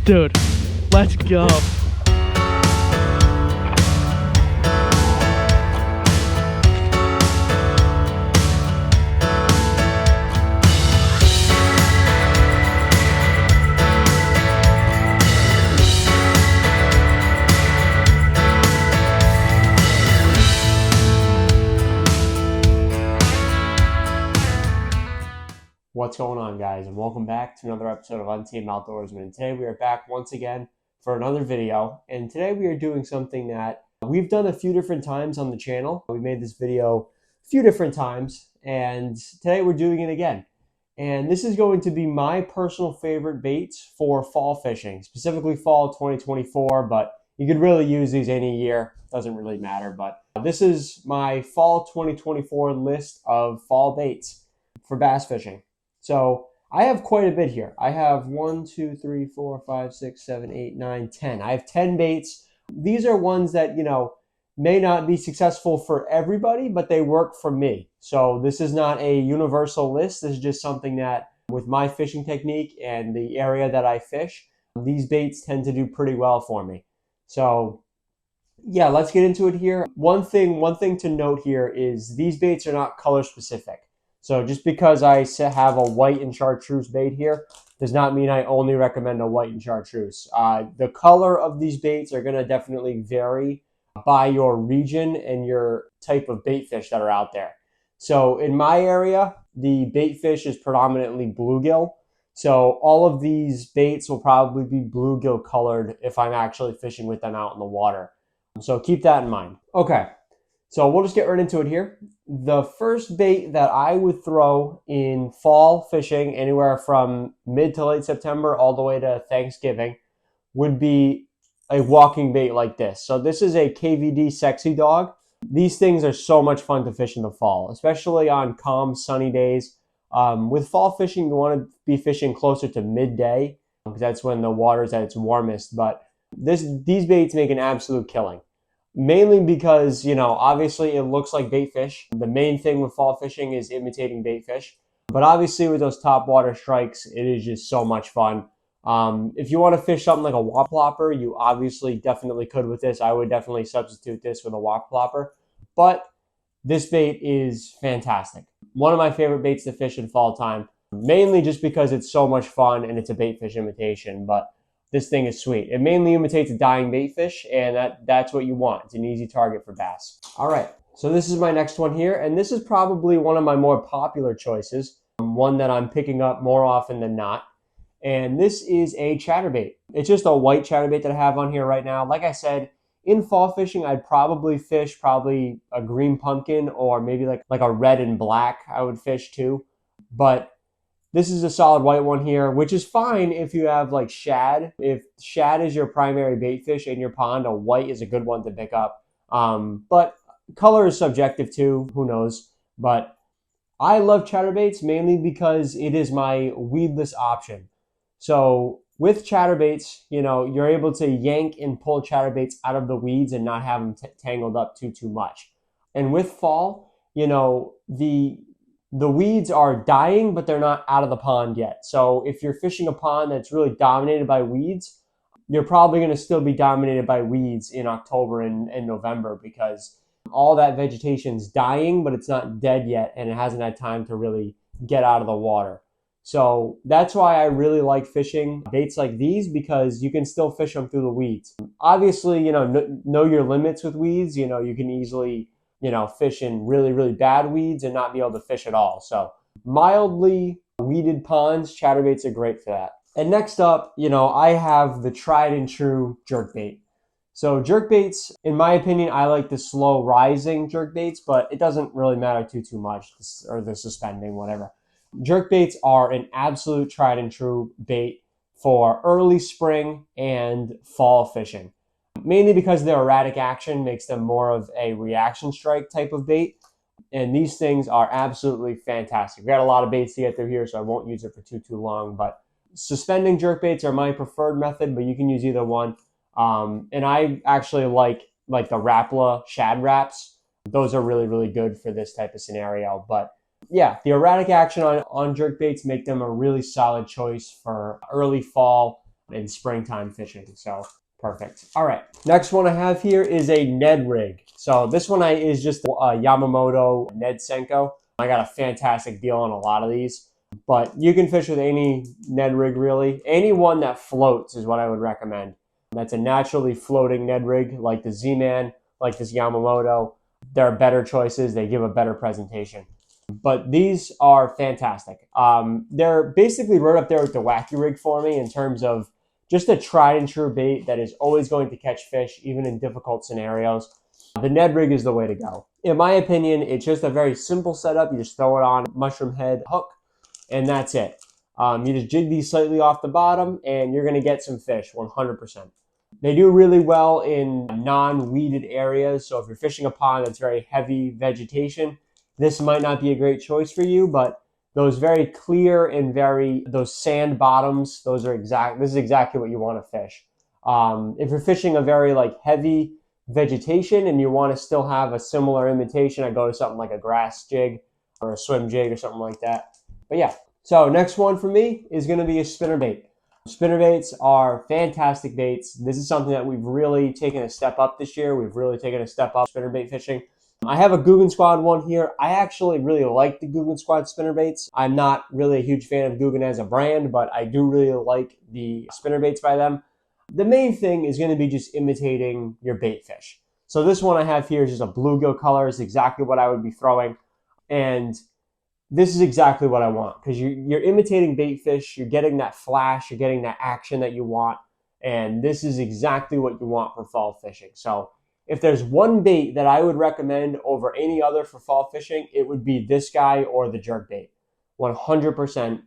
Dude, let's go. What's going on, guys, and welcome back to another episode of Untamed Outdoorsmen. Today we are back once again for another video, and today we are doing something that we've done a few different times on the channel. We made this video a few different times, and today we're doing it again. And this is going to be my personal favorite baits for fall fishing, specifically fall 2024, but you could really use these any year. Doesn't really matter, but this is my fall 2024 list of fall baits for bass fishing. So I have quite a bit here. I have 1, 2, 3, 4, 5, 6, 7, 8, 9, 10. I have 10 baits. These are ones that, may not be successful for everybody, but they work for me. So this is not a universal list. This is just something that, with my fishing technique and the area that I fish, these baits tend to do pretty well for me. So yeah, let's get into it here. One thing to note here is these baits are not color specific. So just because I have a white and chartreuse bait here does not mean I only recommend a white and chartreuse. The color of these baits are going to definitely vary by your region and your type of bait fish that are out there. So in my area, the bait fish is predominantly bluegill. So all of these baits will probably be bluegill colored if I'm actually fishing with them out in the water. So keep that in mind. Okay. So we'll just get right into it here. The first bait that I would throw in fall fishing, anywhere from mid to late September all the way to Thanksgiving, would be a walking bait like this. So this is a KVD Sexy Dog. These things are so much fun to fish in the fall, especially on calm, sunny days. With fall fishing, you want to be fishing closer to midday because that's when the water's at its warmest. But these baits make an absolute killing. Mainly because, obviously it looks like bait fish. The main thing with fall fishing is imitating bait fish. But obviously with those top water strikes, it is just so much fun. If you want to fish something like a wop plopper, you obviously definitely could with this. I would definitely substitute this with a wop plopper. But this bait is fantastic. One of my favorite baits to fish in fall time, mainly just because it's so much fun and it's a bait fish imitation. But this thing is sweet. It mainly imitates a dying bait fish, and that's what you want. It's an easy target for bass. All right, so this is my next one here, and this is probably one of my more popular choices, one that I'm picking up more often than not, and this is a chatterbait. It's just a white chatterbait that I have on here right now. Like I said, in fall fishing, I'd probably fish a green pumpkin or maybe like a red and black I would fish too, but this is a solid white one here, which is fine if you have like shad. If shad is your primary bait fish in your pond, a white is a good one to pick up. But color is subjective too, who knows. But I love chatterbaits mainly because it is my weedless option. So with chatterbaits, you're able to yank and pull chatterbaits out of the weeds and not have them tangled up too much. And with fall, the weeds are dying, but they're not out of the pond yet. So if you're fishing a pond that's really dominated by weeds, you're probably going to still be dominated by weeds in October and November because all that vegetation's dying, but it's not dead yet, and it hasn't had time to really get out of the water. So that's why I really like fishing baits like these, because you can still fish them through the weeds. Obviously, know your limits with weeds. You can easily fish in really, really bad weeds and not be able to fish at all. So mildly weeded ponds, chatterbaits are great for that. And next up, I have the tried and true jerkbait. So jerkbaits, in my opinion, I like the slow rising jerkbaits, but it doesn't really matter too much, or the suspending, whatever. Jerkbaits are an absolute tried and true bait for early spring and fall fishing. Mainly because their erratic action makes them more of a reaction strike type of bait. And these things are absolutely fantastic. We got a lot of baits to get through here, so I won't use it for too long. But suspending jerkbaits are my preferred method, but you can use either one. And I actually like the Rapala shad wraps. Those are really, really good for this type of scenario. But yeah, the erratic action on jerkbaits make them a really solid choice for early fall in springtime fishing. So perfect. All right. Next one I have here is a Ned Rig. So this one is just a Yamamoto Ned Senko. I got a fantastic deal on a lot of these, but you can fish with any Ned Rig really. Any one that floats is what I would recommend. That's a naturally floating Ned Rig like the Z-Man, like this Yamamoto. There are better choices. They give a better presentation. But these are fantastic. They're basically right up there with the Wacky Rig for me in terms of just a tried and true bait that is always going to catch fish, even in difficult scenarios. The Ned Rig is the way to go. In my opinion, it's just a very simple setup. You just throw it on mushroom head hook, and that's it. You just jig these slightly off the bottom, and you're going to get some fish, 100%. They do really well in non-weeded areas, so if you're fishing a pond that's very heavy vegetation, this might not be a great choice for you, but those very clear and those sand bottoms, this is exactly what you want to fish. If you're fishing a very heavy vegetation and you want to still have a similar imitation, I go to something like a grass jig or a swim jig or something like that. But yeah, so next one for me is going to be a spinnerbait. Spinnerbaits are fantastic baits. This is something that we've really taken a step up this year. We've really taken a step up spinnerbait fishing. I have a Guggen Squad one here. I actually really like the Guggen Squad spinnerbaits. I'm not really a huge fan of Guggen as a brand, but I do really like the spinnerbaits by them. The main thing is going to be just imitating your bait fish. So this one I have here is just a bluegill color. It's exactly what I would be throwing. And this is exactly what I want because you're imitating bait fish. You're getting that flash. You're getting that action that you want. And this is exactly what you want for fall fishing. So if there's one bait that I would recommend over any other for fall fishing, it would be this guy or the jerkbait, 100%.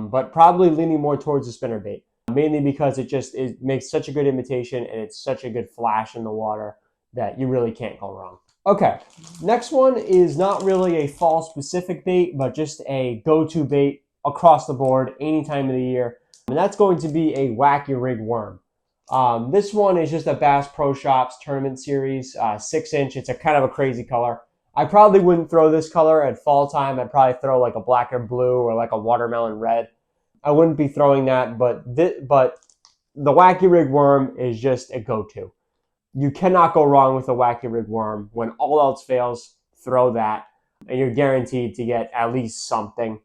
But probably leaning more towards the spinnerbait, mainly because it makes such a good imitation and it's such a good flash in the water that you really can't go wrong. Okay, next one is not really a fall specific bait, but just a go-to bait across the board any time of the year, and that's going to be a Wacky Rig worm. This one is just a Bass Pro Shops tournament series, 6-inch. It's a kind of a crazy color. I probably wouldn't throw this color at fall time. I'd probably throw like a black and blue or like a watermelon red. I wouldn't be throwing that, but the Wacky Rig worm is just a go-to. You cannot go wrong with a Wacky Rig worm. When all else fails, throw that, and you're guaranteed to get at least something.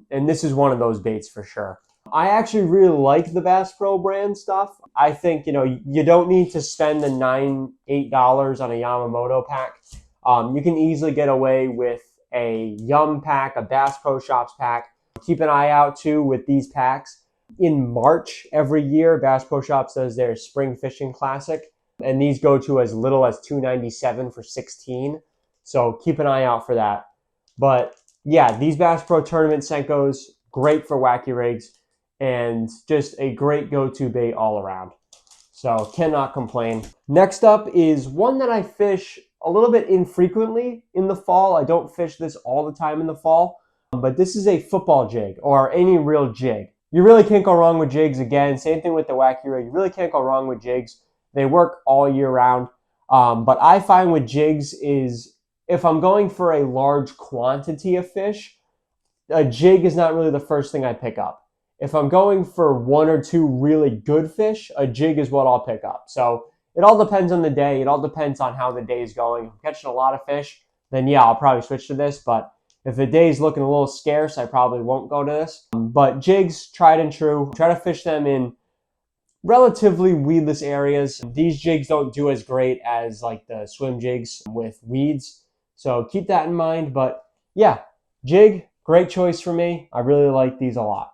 And this is one of those baits for sure. I actually really like the Bass Pro brand stuff. I think, you don't need to spend the $8 on a Yamamoto pack. You can easily get away with a Yum pack, a Bass Pro Shops pack. Keep an eye out too with these packs. In March every year, Bass Pro Shops does their Spring Fishing Classic, and these go to as little as $2.97 for 16. So keep an eye out for that. But yeah, these Bass Pro Tournament Senkos, great for Wacky Rigs, and just a great go-to bait all around. So cannot complain. Next up is one that I fish a little bit infrequently in the fall. I don't fish this all the time in the fall, but this is a football jig or any real jig. You really can't go wrong with jigs. Again, same thing with the Wacky Rig. You really can't go wrong with jigs. They work all year round. But I find with jigs is if I'm going for a large quantity of fish, a jig is not really the first thing I pick up. If I'm going for one or two really good fish, a jig is what I'll pick up. So it all depends on the day. It all depends on how the day is going. If I'm catching a lot of fish, then yeah, I'll probably switch to this. But if the day's looking a little scarce, I probably won't go to this. But jigs, tried and true. Try to fish them in relatively weedless areas. These jigs don't do as great as like the swim jigs with weeds. So keep that in mind. But yeah, jig, great choice for me. I really like these a lot.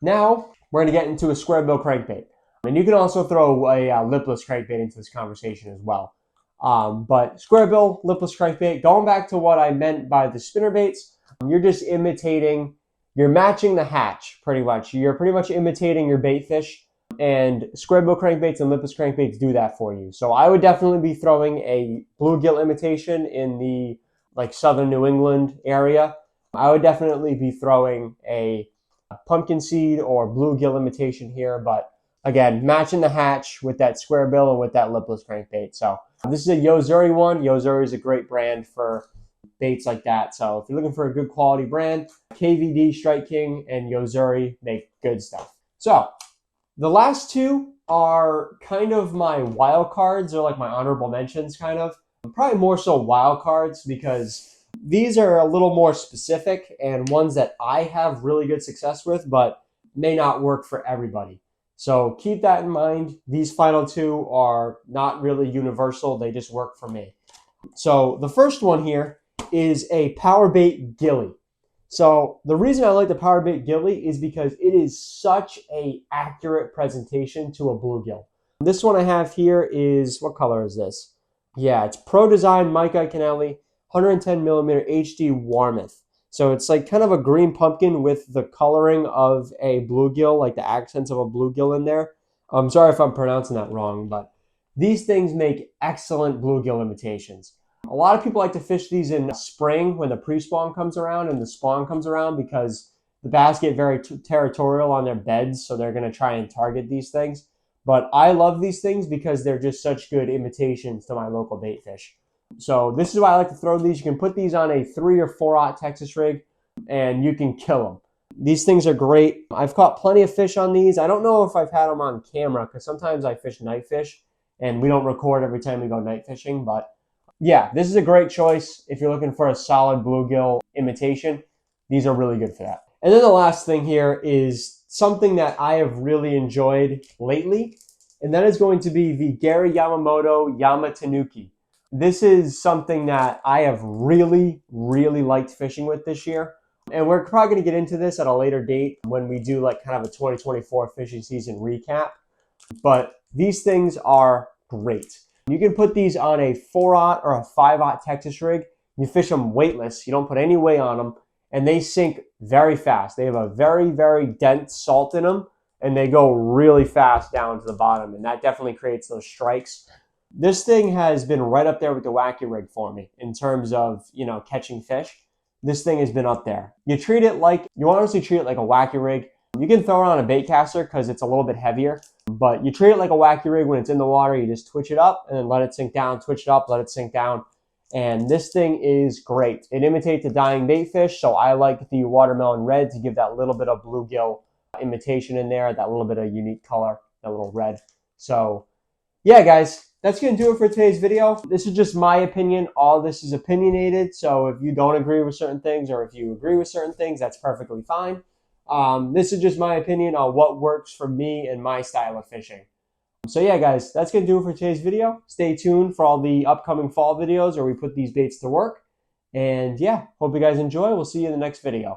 Now, we're going to get into a square bill crankbait. And you can also throw a lipless crankbait into this conversation as well. But square bill, lipless crankbait, going back to what I meant by the spinnerbaits, you're just you're matching the hatch pretty much. You're pretty much imitating your bait fish, and square bill crankbaits and lipless crankbaits do that for you. So I would definitely be throwing a bluegill imitation in the southern New England area. I would definitely be throwing a pumpkin seed or bluegill imitation here, but again, matching the hatch with that square bill and with that lipless crankbait. So this is a Yozuri one. Yozuri is a great brand for baits like that. So if you're looking for a good quality brand, KVD, Strike King, and Yozuri make good stuff. So The last two are kind of my wild cards, or like my honorable mentions, kind of. Probably more so wild cards because these are a little more specific and ones that I have really good success with, but may not work for everybody. So keep that in mind. These final two are not really universal, they just work for me. So the first one here is a power bait gilly. So the reason I like the power bait gilly is because it is such a accurate presentation to a bluegill. This one I have here is, what color is this? Yeah, it's Pro Design Mica Canelli 110 millimeter HD Warmouth. So it's like kind of a green pumpkin with the coloring of a bluegill, like the accents of a bluegill in there. I'm sorry if I'm pronouncing that wrong, but these things make excellent bluegill imitations. A lot of people like to fish these in spring when the pre-spawn comes around and the spawn comes around because the bass get very territorial on their beds, so they're going to try and target these things. But I love these things because they're just such good imitations to my local bait fish. So this is why I like to throw these. You can put these on a 3 or 4/0 Texas rig and you can kill them. These things are great. I've caught plenty of fish on these. I don't know if I've had them on camera because sometimes I fish night fish and we don't record every time we go night fishing, but yeah, this is a great choice if you're looking for a solid bluegill imitation. These are really good for that. And then the last thing here is something that I have really enjoyed lately, and that is going to be the Gary Yamamoto Yamatanuki. This is something that I have really liked fishing with this year. And we're probably going to get into this at a later date when we do like kind of a 2024 fishing season recap. But these things are great. You can put these on a 4/0 or a 5/0 Texas rig. You fish them weightless. You don't put any weight on them, and they sink very fast. They have a very dense salt in them, and they go really fast down to the bottom, and that definitely creates those strikes. This thing has been right up there with the Wacky Rig for me in terms of, catching fish. This thing has been up there. You honestly treat it like a Wacky Rig. You can throw it on a bait caster because it's a little bit heavier, but you treat it like a Wacky Rig when it's in the water. You just twitch it up and then let it sink down, twitch it up, let it sink down. And this thing is great. It imitates a dying bait fish, so I like the watermelon red to give that little bit of bluegill imitation in there, that little bit of unique color, that little red. So yeah, guys, that's going to do it for today's video. This is just my opinion. All this is opinionated, so if you don't agree with certain things or if you agree with certain things, that's perfectly fine. This is just my opinion on what works for me and my style of fishing. So yeah, guys, that's going to do it for today's video. Stay tuned for all the upcoming fall videos where we put these baits to work. And yeah, hope you guys enjoy. We'll see you in the next video.